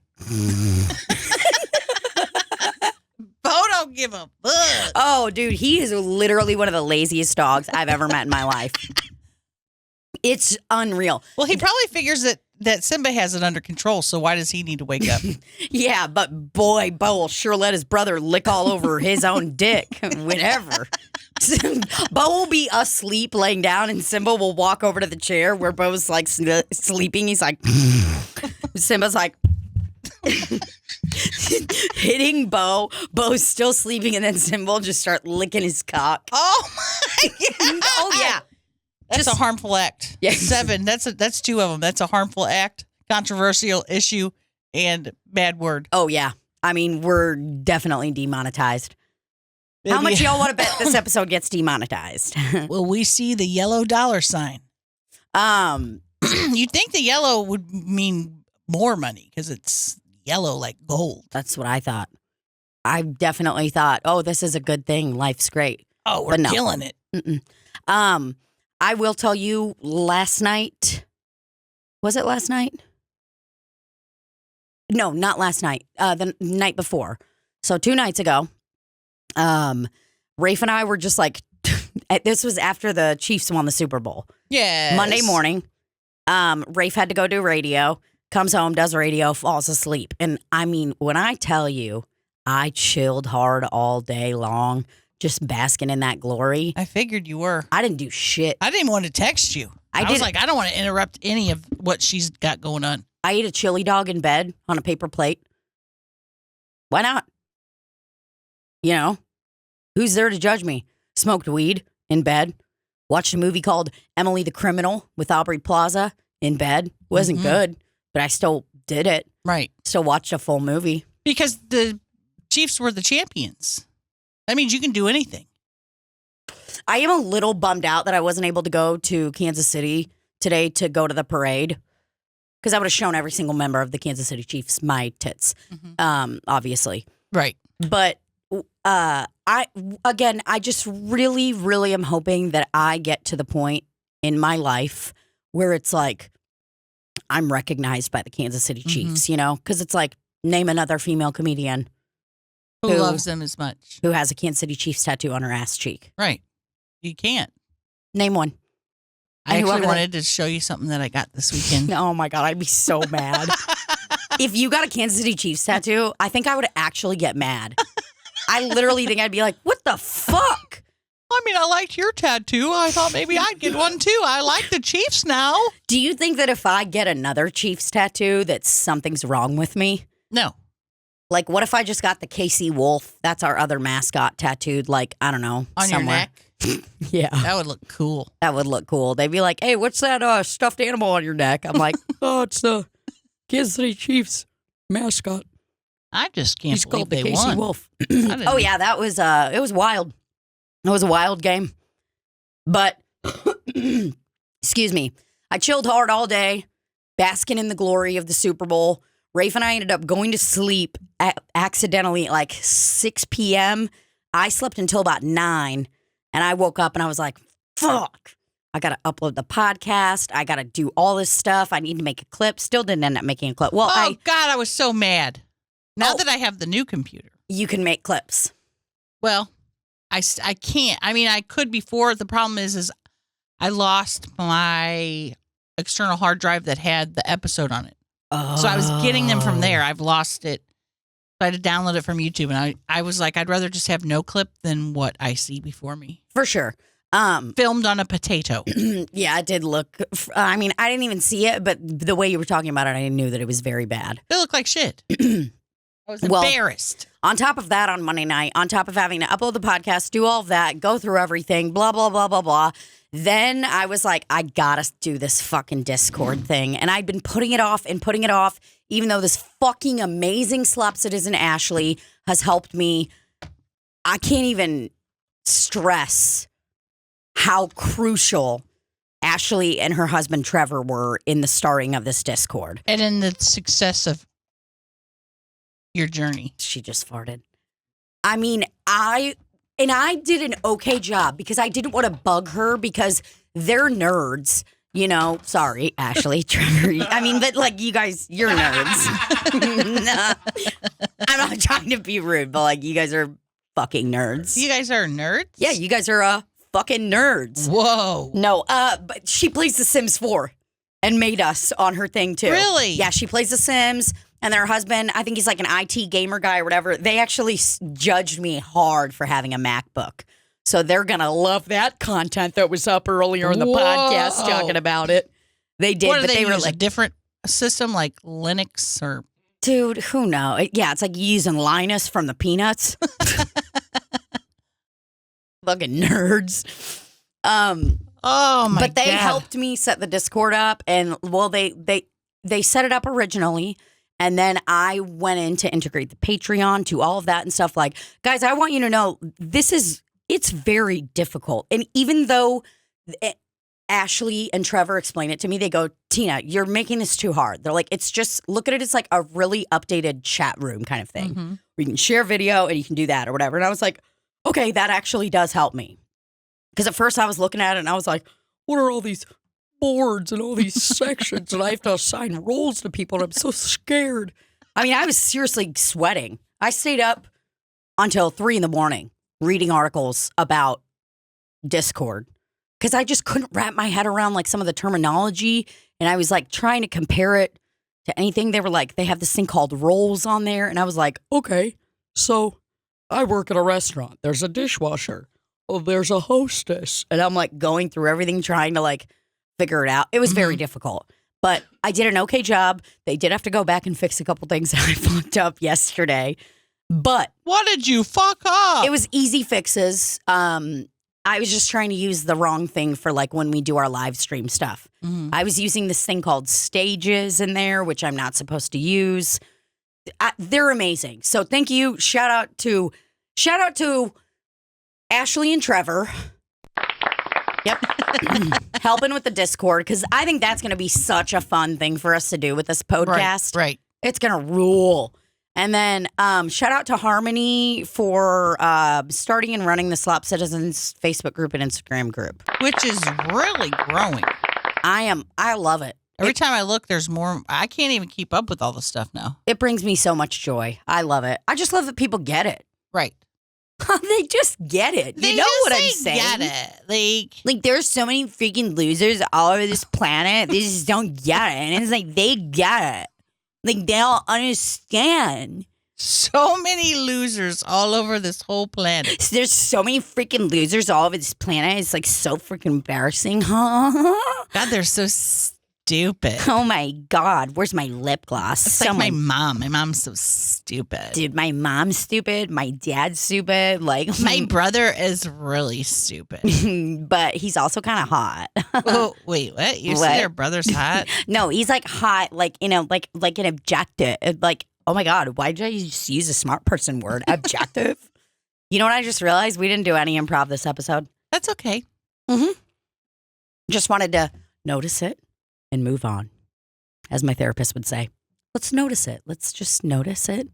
Bo don't give a fuck. oh, dude, he is literally one of the laziest dogs I've ever met in my life. It's unreal. Well, he probably figures that Simba has it under control, so why does he need to wake up? Yeah, but boy, Bo will sure let his brother lick all over his own dick whenever. Bo will be asleep laying down and Simba will walk over to the chair where Bo's like sleeping. He's like, Simba's like hitting Bo. Bo's still sleeping and then Simba will just start licking his cock. Oh my God. Oh yeah. That's a harmful act. Yeah. 7. That's 2 of them. That's a harmful act, controversial issue, and bad word. Oh yeah. I mean, we're definitely demonetized. How much y'all want to bet this episode gets demonetized? Will we see the yellow dollar sign? You'd think the yellow would mean more money because it's yellow like gold. That's what I thought. I definitely thought, oh, this is a good thing. Life's great. Oh, we're But no. killing it. Mm-mm. I will tell you, last night. Was it last night? No, not last night. The night before. So 2 nights ago, Rafe and I were just like, this was after the Chiefs won the Super Bowl. Yeah. Monday morning, Rafe had to go do radio, comes home, does radio, falls asleep. And I mean, when I tell you, I chilled hard all day long, just basking in that glory. I figured you were. I didn't do shit. I didn't want to text you. I was like, I don't want to interrupt any of what she's got going on. I ate a chili dog in bed on a paper plate. Why not? You know, who's there to judge me? Smoked weed in bed. Watched a movie called Emily the Criminal with Aubrey Plaza in bed. Wasn't good, but I still did it. Right. Still watched a full movie. Because the Chiefs were the champions. That means you can do anything. I am a little bummed out that I wasn't able to go to Kansas City today to go to the parade. Because I would have shown every single member of the Kansas City Chiefs my tits, obviously. Right. But I just really, really am hoping that I get to the point in my life where it's like I'm recognized by the Kansas City Chiefs, you know? Because it's like, name another female comedian Who loves them as much. who has a Kansas City Chiefs tattoo on her ass cheek. Right. You can't. Name one. I And actually whoever wanted to show you something that I got this weekend. Oh my God, I'd be so mad. If you got a Kansas City Chiefs tattoo, I think I would actually get mad. I literally think I'd be like, what the fuck? I mean, I liked your tattoo. I thought maybe I'd get one too. I like the Chiefs now. Do you think that if I get another Chiefs tattoo that something's wrong with me? No. Like, what if I just got the KC Wolf? That's our other mascot tattooed, like, I don't know. On your somewhere. neck? Yeah. That would look cool. That would look cool. They'd be like, hey, what's that stuffed animal on your neck? I'm like, oh, it's the Kansas City Chiefs mascot. I just can't He's believe called the they KC won. Wolf. I didn't- Oh, yeah, that was, it was wild. It was a wild game. But, excuse me, I chilled hard all day, basking in the glory of the Super Bowl. Rafe and I ended up going to sleep accidentally at like 6 p.m. I slept until about 9, and I woke up and I was like, fuck. I got to upload the podcast. I got to do all this stuff. I need to make a clip. Still didn't end up making a clip. Well, God, I was so mad. Now that I have the new computer. You can make clips. Well, I can't. I mean, I could before. The problem is I lost my external hard drive that had the episode on it. Oh. So I was getting them from there. I've lost it. So I had to download it from YouTube. And I was like, I'd rather just have no clip than what I see before me. For sure. Filmed on a potato. Yeah, it did look. I mean, I didn't even see it, but the way you were talking about it, I knew that it was very bad. It looked like shit. I was embarrassed. On top of that, on Monday night, on top of having to upload the podcast, do all of that, go through everything, blah, blah, blah, blah, blah. Then I was like, I gotta do this fucking Discord thing. And I'd been putting it off, even though this fucking amazing Slop citizen Ashley has helped me. I can't even stress how crucial Ashley and her husband Trevor were in the starting of this Discord. And in the success of your journey. She just farted. I mean, I did an okay job because I didn't want to bug her because they're nerds. You know, sorry, Ashley, Trevor. I mean, but like you guys, you're nerds. Nah, I'm not trying to be rude, but like you guys are fucking nerds. You guys are nerds? Yeah, you guys are fucking nerds. Whoa. No, but she plays The Sims 4 and made us on her thing too. Really? Yeah, she plays The Sims. And their husband, I think he's like an IT gamer guy or whatever. They actually judged me hard for having a MacBook. So they're going to love that content that was up earlier in the podcast talking about it. They did, What but they were use, like, a different system like Linux or... dude, who knows? Yeah, it's like using Linus from the Peanuts. Fucking nerds. Oh my God. But they helped me set the Discord up. And well, they set it up originally. And then I went in to integrate the Patreon to all of that and stuff. Like, guys, I want you to know it's very difficult. And even though Ashley and Trevor explain it to me. They go, Tina, you're making this too hard. They're like, it's just, look at it as like a really updated chat room kind of thing. Mm-hmm. Where you can share video and you can do that or whatever. And I was like, okay, that actually does help me. Because at first I was looking at it and I was like, what are all these boards and all these sections and I have to assign roles to people and I'm so scared. I mean, I was seriously sweating. I stayed up until 3 a.m. reading articles about Discord. Because I just couldn't wrap my head around like some of the terminology. And I was like trying to compare it to anything. They were like, they have this thing called roles on there. And I was like, okay, so I work at a restaurant. There's a dishwasher. Oh, there's a hostess. And I'm like going through everything, trying to like figure it out. It was very difficult. But I did an okay job. They did have to go back and fix a couple things that I fucked up yesterday. But What did you fuck up? it was easy fixes. I was just trying to use the wrong thing for like when we do our live stream stuff. Mhm. I was using this thing called stages in there, which I'm not supposed to use. They're amazing. So thank you. Shout out to Ashley and Trevor. Yep. Helping with the Discord, because I think that's going to be such a fun thing for us to do with this podcast. Right. It's going to rule. And then shout out to Harmony for starting and running the Slop Citizens Facebook group and Instagram group. Which is really growing. I love it. Every time I look, there's more. I can't even keep up with all the stuff now. It brings me so much joy. I love it. I just love that people get it. Right. They just get it. You know what I'm saying? Get it. Like, there's so many freaking losers all over this planet. They just don't get it. And it's like, they get it. Like, they don't understand. So many losers all over this whole planet. There's so many freaking losers all over this planet. It's like so freaking embarrassing. God, they're so stupid. Oh my God. Where's my lip gloss? It's like my mom. My mom's so stupid. Dude, my mom's stupid. My dad's stupid. Like, My brother is really stupid. but he's also kind of hot. Oh, wait, what? You say your brother's hot? No, he's like hot, like, you know, like an objective. Like, oh my God, why did I just use a smart person word? Objective? You know what I just realized? We didn't do any improv this episode. That's okay. Just wanted to notice it and move on. As my therapist would say, let's notice it. Let's just notice it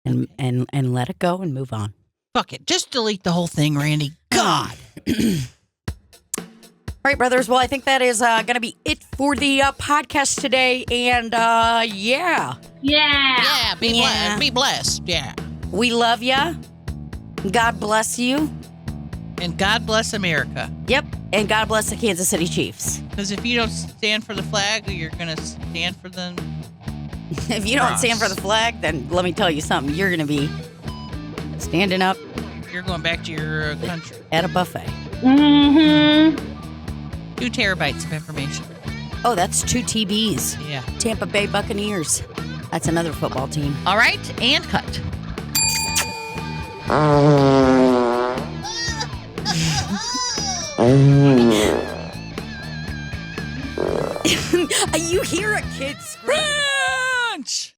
and let it go and move on. Fuck it. Just delete the whole thing, Randy. God. All right, brothers. Well, I think that is going to be it for the podcast today. And yeah. Yeah, be blessed. Yeah. We love ya. God bless you. And God bless America. Yep. And God bless the Kansas City Chiefs. Because if you don't stand for the flag, you're going to stand for them. If you don't stand for the flag, then let me tell you something. You're going to be standing up You're going back to your country. at a buffet. 2 terabytes of information. Oh, that's 2 TBs. Yeah. Tampa Bay Buccaneers. That's another football team. All right, and cut. You hear a kid scream.